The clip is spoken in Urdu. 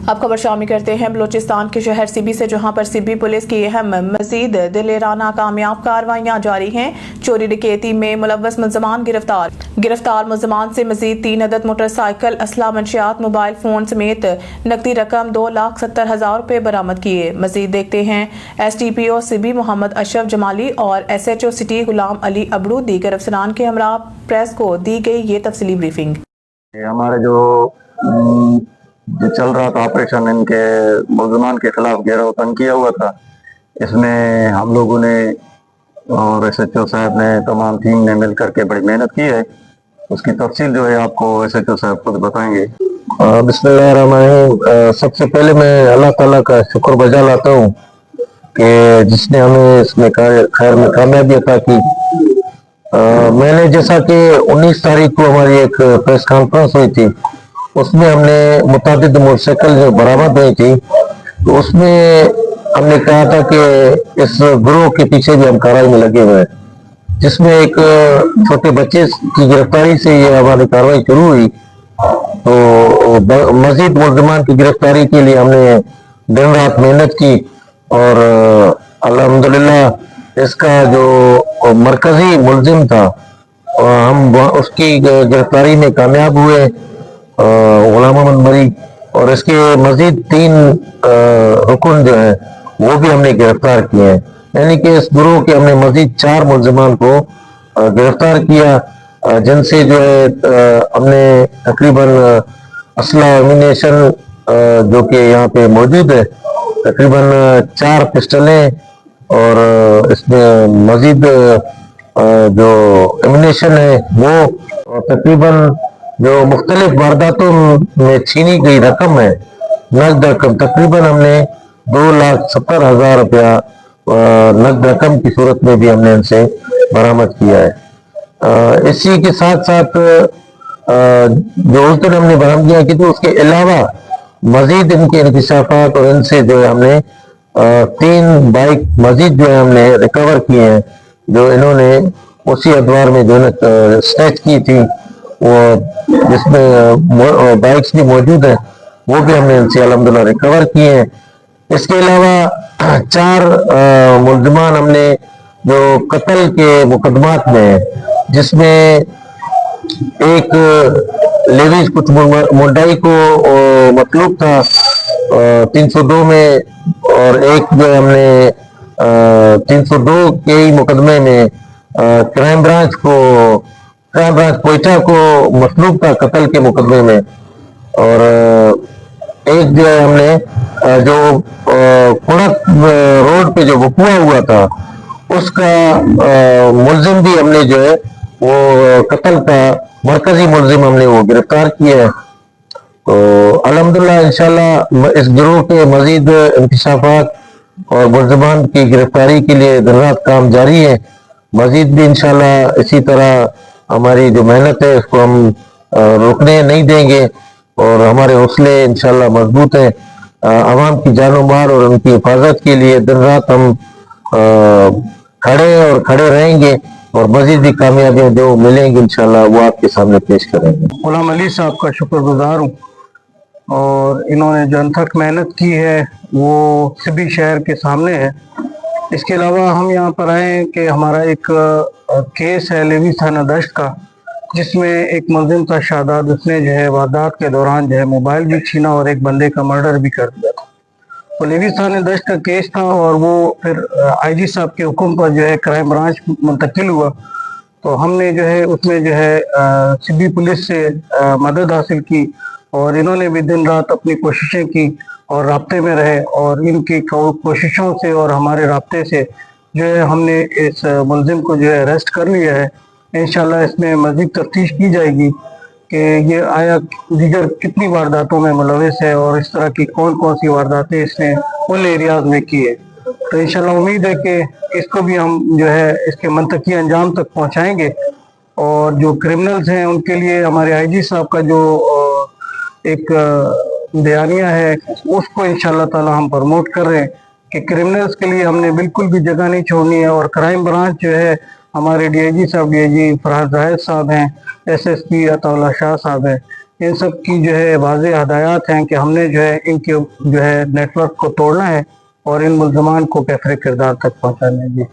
اب خبر شامل کرتے ہیں بلوچستان کے شہر سبی سے، جہاں پر سبی پولیس کی اہم مزید دلیرانہ کامیاب کارروائیاں جاری ہیں۔ چوری ڈکیتی میں ملوث ملزمان گرفتار ملزمان سے مزید 3 عدد موٹر سائیکل، اسلحہ، منشیات، موبائل فون سمیت نقدی رقم 2,70,000 روپے برآمد کیے۔ مزید دیکھتے ہیں ایس ٹی پی او سبی محمد اشرف جمالی اور S H O city Ghulam علی ابڑو دیگر افسران کے ہمراہ پریس کو دی گئی یہ تفصیلی بریفنگ۔ ہمارا جو چل رہا تھا آپریشن ان کے ملزمان کے خلاف گھیراؤ تنگ کیا ہوا تھا، اس میں ہم لوگوں نے اور ایس ایچ او صاحب نے تمام ٹیم نے مل کر کے بڑی محنت کی ہے۔ اس کی تفصیل جو ہے آپ کو ایس ایچ او صاحب خود بتائیں گے۔ بسم اللہ الرحمن الرحیم۔ سب سے پہلے میں اللہ تعالیٰ کا شکر بجا لاتا ہوں کہ جس نے ہمیں اس میں خیر میں کامیابی عطا کی۔ میں نے جیسا کہ 19 تاریخ کو ہماری ایک پریس کانفرنس ہوئی تھی، اس میں ہم نے متعدد موٹر سائیکل جو برآمد ہوئی تھی، تو اس میں ہم نے کہا تھا کہ اس گروہ کے پیچھے بھی ہم کارروائی میں لگے ہوئے ہیں، جس میں ایک چھوٹے بچے کی گرفتاری سے یہ ہماری کارروائی شروع ہوئی۔ تو مزید ملزمان کی گرفتاری کے لیے ہم نے دن رات محنت کی اور الحمدللہ اس کا جو مرکزی ملزم تھا ہم اس کی گرفتاری میں کامیاب ہوئے، غلام احمد مری، اور اس کے مزید 3 رکن جو ہیں وہ بھی ہم نے گرفتار کیے ہیں، یعنی کہ اس گروہ کے ہم نے مزید 4 ملزمان کو گرفتار کیا، جن سے جو ہے ہم نے تقریباً اسلحہ ایمونیشن جو کہ یہاں پہ موجود ہے، تقریباً 4 پسٹلیں اور اس میں مزید جو ایمونیشن ہے وہ تقریباً جو مختلف وارداتوں میں چھینی گئی رقم ہے، نقد رقم تقریباً ہم نے 2,70,000 روپیہ نقد رقم کی صورت میں بھی ہم نے ان سے برآمد کیا ہے۔ اسی کے ساتھ ساتھ جو اس دن ہم نے برآمدیاں کی تھی، اس کے علاوہ مزید ان کے انکشافات اور ان سے جو ہے ہم نے 3 بائک مزید جو ہے ہم نے ریکور کیے ہیں، جو انہوں نے اسی ادوار میں جو سنیچ کی تھی، وہ جس میں بائکس بھی موجود ہیں، وہ بھی ہم نے ان سے الحمدللہ ریکور کیے ہیں۔ اس کے علاوہ 4 ملزمان ہم نے جو قتل کے مقدمات میں ہیں، جس میں ایک لیویز کچھ منڈائی کو مطلوب تھا 302 میں، اور ایک جو ہم نے 302 کے ہی مقدمے میں کرائم برانچ کوئٹہ کو مطلوب تھا قتل کے مقدمے میں، اور ایک جو ہم نے جو کڑک روڈ پہ جو وقوع ہوا تھا اس کا ملزم بھی ہم نے جو ہے وہ قتل کا مرکزی ملزم ہم نے وہ گرفتار کیا ہے۔ تو الحمدللہ انشاءاللہ اس گروہ کے مزید انکشافات اور ملزمان کی گرفتاری کے لیے دن رات کام جاری ہے۔ مزید بھی انشاءاللہ اسی طرح ہماری جو محنت ہے اس کو ہم رکنے نہیں دیں گے، اور ہمارے حوصلے انشاءاللہ مضبوط ہیں۔ عوام کی جان و مال اور ان کی حفاظت کے لیے دن رات ہم کھڑے رہیں گے، اور مزید بھی کامیابیاں جو ملیں گی انشاءاللہ وہ آپ کے سامنے پیش کریں گے۔ غلام علی صاحب کا شکر گزار ہوں، اور انہوں نے جو انتھک محنت کی ہے وہ سبی شہر کے سامنے ہے۔ اس کے علاوہ ہم یہاں پر آئے ہیں کہ ہمارا ایک کیس ہے لیوی تھانہ دشت کا، جس میں ایک ملزم تھا شاداب، اس نے جو ہے واردات کے دوران جو ہے موبائل بھی چھینا اور ایک بندے کا مرڈر بھی کر دیا تھا۔ تو لیوی تھانہ دشت کا کیس تھا، اور وہ پھر آئی جی صاحب کے حکم پر جو ہے کرائم برانچ منتقل ہوا۔ تو ہم نے جو ہے اس میں جو ہے سبی پولیس سے مدد حاصل کی، اور انہوں نے بھی دن رات اپنی کوششیں کی اور رابطے میں رہے، اور ان کی کوششوں سے اور ہمارے رابطے سے جو ہے ہم نے اس ملزم کو جو ہے اریسٹ کر لیا ہے۔ انشاءاللہ اس میں مزید تفتیش کی جائے گی کہ یہ آیا دیگر کتنی وارداتوں میں ملوث ہے، اور اس طرح کی کون کون سی وارداتیں اس نے ان ایریاز میں کی ہے۔ تو انشاءاللہ امید ہے کہ اس کو بھی ہم جو ہے اس کے منطقی انجام تک پہنچائیں گے، اور جو کرمنلز ہیں ان کے لیے ہمارے آئی جی صاحب کا جو ایک بیانیہ ہے اس کو انشاءاللہ تعالی ہم پروموٹ کر رہے ہیں کہ کرمنلز کے لیے ہم نے بالکل بھی جگہ نہیں چھوڑنی ہے، اور کرائم برانچ جو ہے ہمارے ڈی آئی جی صاحب، ڈی آئی جی فرحت زاہد صاحب ہیں، ایس ایس پی عطا اللہ شاہ صاحب ہیں، ان سب کی جو ہے واضح ہدایات ہیں کہ ہم نے جو ہے ان کے جو ہے نیٹ ورک کو توڑنا ہے اور ان ملزمان کو بہتر کردار تک پہنچانا ہے. جی